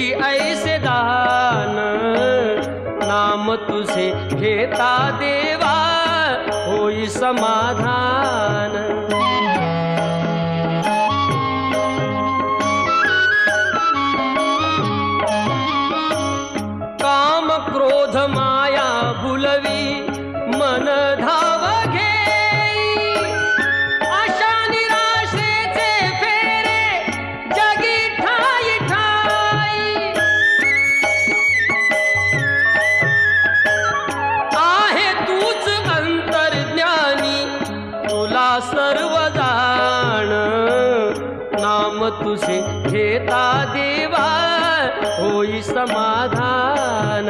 देशी ऐसे दान, नाम तुझे घेता देवा होई समाधान। काम क्रोध माया भुलवी मन धाव घेई, आशा निराशेचे फेरे जगी ठाई ठाई। आहे तूच अंतर्ज्ञानी तुला सर्व जाण, नाम तुझे घेता देवा होई समाधान।